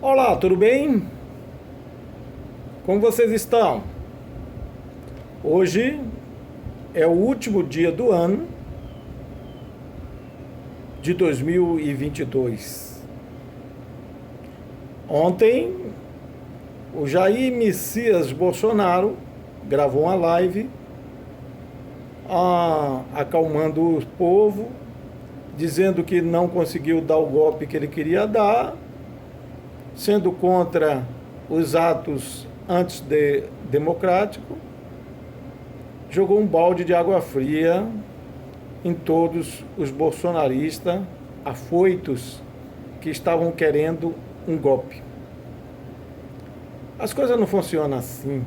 Olá, tudo bem? Como vocês estão? Hoje é o último dia do ano de 2022. Ontem, o Jair Messias Bolsonaro gravou uma live acalmando o povo, dizendo que não conseguiu dar o golpe que ele queria dar, sendo contra os atos antidemocráticos, jogou um balde de água fria em todos os bolsonaristas afoitos que estavam querendo um golpe. As coisas não funcionam assim.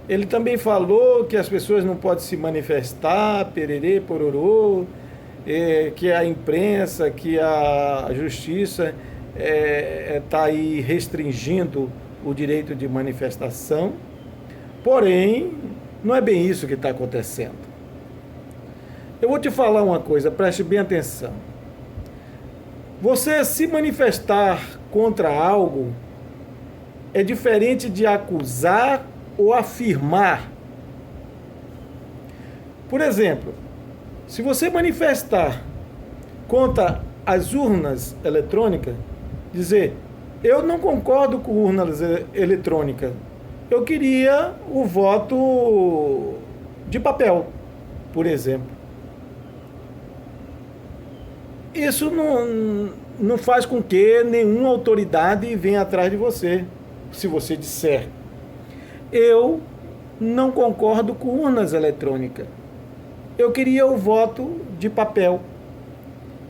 Ele também falou que as pessoas não podem se manifestar, pererê, pororô, que a imprensa, que a justiça está aí restringindo o direito de manifestação. Porém, não é bem isso que está acontecendo. Eu vou te falar uma coisa, preste bem atenção. Você se manifestar contra algo é diferente de acusar ou afirmar. Por exemplo, se você manifestar contra as urnas eletrônicas, dizer, eu não concordo com urnas eletrônicas, eu queria o voto de papel, por exemplo. Isso não faz com que nenhuma autoridade venha atrás de você, se você disser, eu não concordo com urnas eletrônicas, eu queria o voto de papel.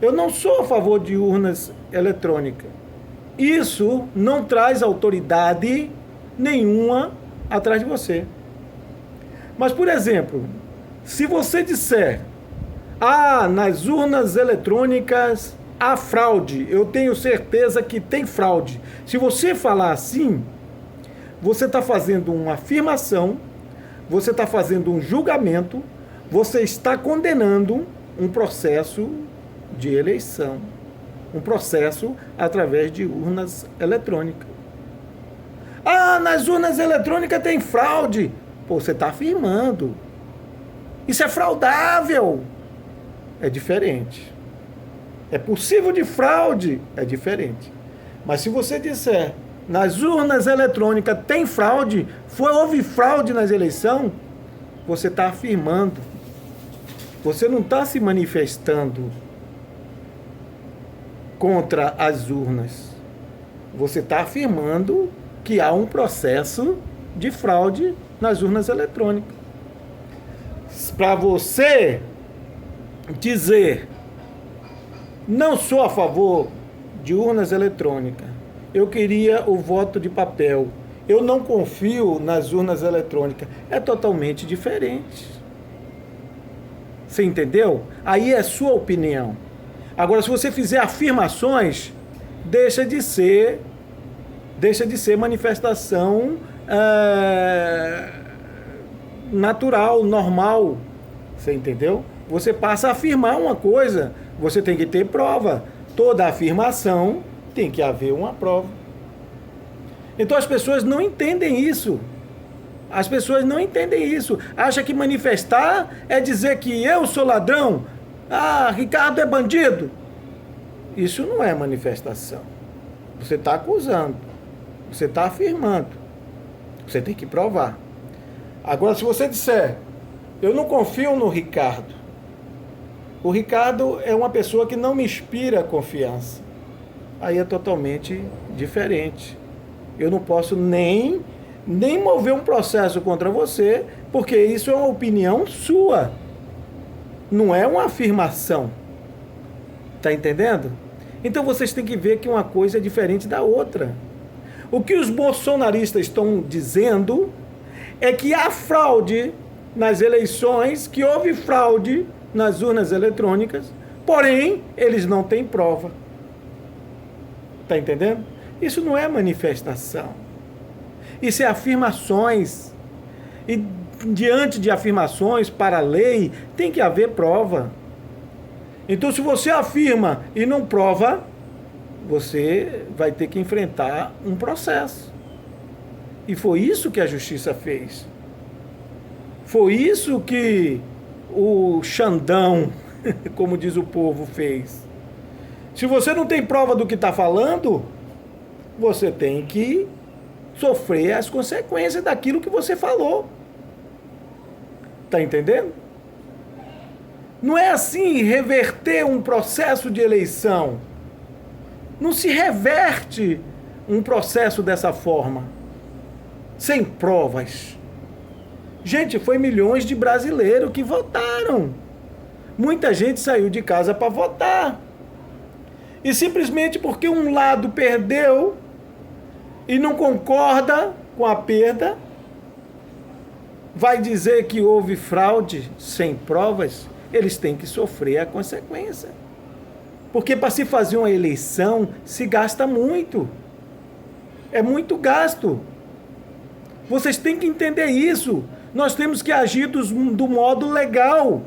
Eu não sou a favor de urnas eletrônicas. Isso não traz autoridade nenhuma atrás de você. Mas, por exemplo, se você disser, nas urnas eletrônicas há fraude, eu tenho certeza que tem fraude. Se você falar assim, você está fazendo uma afirmação, você está fazendo um julgamento, você está condenando um processo de eleição, um processo através de urnas eletrônicas. Nas urnas eletrônicas tem fraude. Pô, você está afirmando. Isso é fraudável. É diferente. É possível de fraude. É diferente. Mas se você disser, nas urnas eletrônicas tem fraude, houve fraude nas eleições, você está afirmando. Você não está se manifestando contra as urnas. Você está afirmando que há um processo de fraude nas urnas eletrônicas. Para você dizer, não sou a favor de urnas eletrônicas, eu queria o voto de papel, eu não confio nas urnas eletrônicas, é totalmente diferente. Você entendeu? Aí é sua opinião. Agora, se você fizer afirmações, deixa de ser manifestação natural, normal. Você entendeu? Você passa a afirmar uma coisa, você tem que ter prova. Toda afirmação tem que haver uma prova. Então as pessoas não entendem isso. As pessoas não entendem isso. Acham que manifestar é dizer que eu sou ladrão. Ricardo é bandido. Isso não é manifestação. Você está acusando. Você está afirmando. Você tem que provar. Agora, se você disser, eu não confio no Ricardo. O Ricardo é uma pessoa que não me inspira confiança. Aí é totalmente diferente. Eu não posso nem mover um processo contra você, porque isso é uma opinião sua. Não é uma afirmação. Tá entendendo? Então vocês têm que ver que uma coisa é diferente da outra. O que os bolsonaristas estão dizendo é que há fraude nas eleições, que houve fraude nas urnas eletrônicas, porém, eles não têm prova. Tá entendendo? Isso não é manifestação. Isso é afirmações. E diante de afirmações para a lei, tem que haver prova. Então, se você afirma e não prova, você vai ter que enfrentar um processo. E foi isso que a justiça fez. Foi isso que o Xandão, como diz o povo, fez. Se você não tem prova do que está falando, você tem que sofrer as consequências daquilo que você falou. Está entendendo? Não é assim reverter um processo de eleição. Não se reverte um processo dessa forma, sem provas. Gente, foi milhões de brasileiros que votaram. Muita gente saiu de casa para votar. E simplesmente porque um lado perdeu e não concorda com a perda, vai dizer que houve fraude sem provas, eles têm que sofrer a consequência. Porque para se fazer uma eleição, se gasta muito. É muito gasto. Vocês têm que entender isso. Nós temos que agir do modo legal,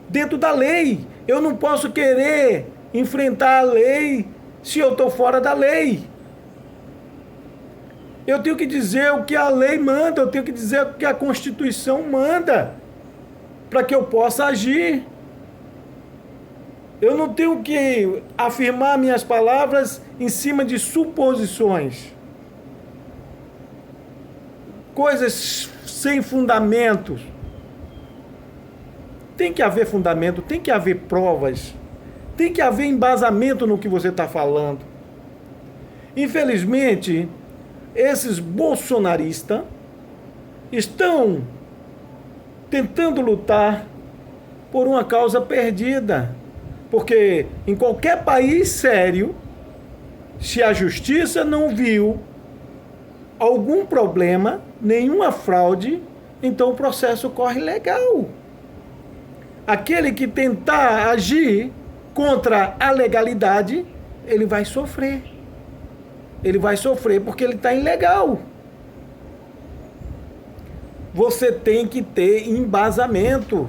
dentro da lei. Eu não posso querer enfrentar a lei se eu estou fora da lei. Eu tenho que dizer o que a lei manda, eu tenho que dizer o que a Constituição manda, para que eu possa agir. Eu não tenho que afirmar minhas palavras em cima de suposições. Coisas sem fundamentos. Tem que haver fundamento, tem que haver provas, tem que haver embasamento no que você está falando. Infelizmente, esses bolsonaristas estão tentando lutar por uma causa perdida. Porque em qualquer país sério, se a justiça não viu algum problema, nenhuma fraude, então o processo corre legal. Aquele que tentar agir contra a legalidade, ele vai sofrer. Ele vai sofrer porque ele está ilegal. Você tem que ter embasamento.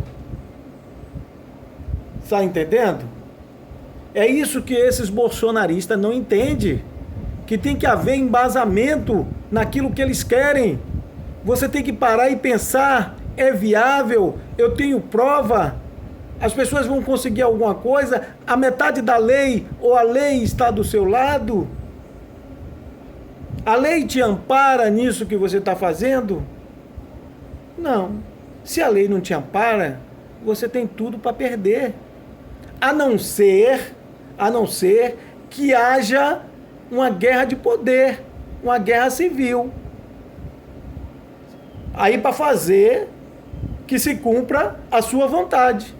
Está entendendo? É isso que esses bolsonaristas não entendem. Que tem que haver embasamento naquilo que eles querem. Você tem que parar e pensar, é viável? Eu tenho prova? As pessoas vão conseguir alguma coisa? A metade da lei ou a lei está do seu lado? A lei te ampara nisso que você está fazendo? Não. Se a lei não te ampara, você tem tudo para perder. A não ser que haja uma guerra de poder, uma guerra civil. Aí para fazer que se cumpra a sua vontade.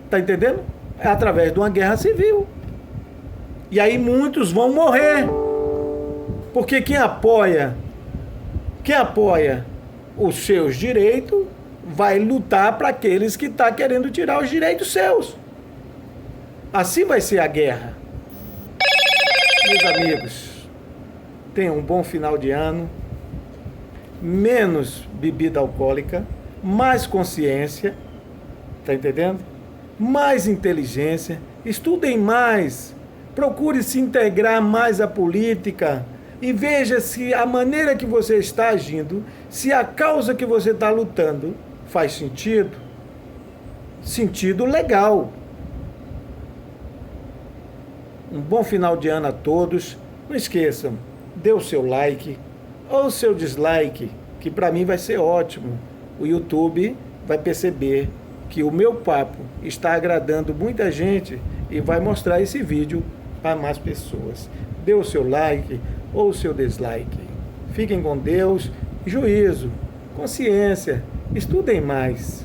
Tá entendendo? É através de uma guerra civil. E aí muitos vão morrer. Porque quem apoia os seus direitos vai lutar para aqueles que estão querendo tirar os direitos seus. Assim vai ser a guerra. Meus amigos, tenham um bom final de ano, menos bebida alcoólica, mais consciência, tá entendendo? Mais inteligência, estudem mais, procure se integrar mais à política e veja se a maneira que você está agindo, se a causa que você está lutando faz sentido legal. Um bom final de ano a todos. Não esqueçam, dê o seu like ou o seu dislike, que para mim vai ser ótimo. O YouTube vai perceber que o meu papo está agradando muita gente e vai mostrar esse vídeo para mais pessoas. Dê o seu like ou o seu dislike. Fiquem com Deus, juízo, consciência, estudem mais.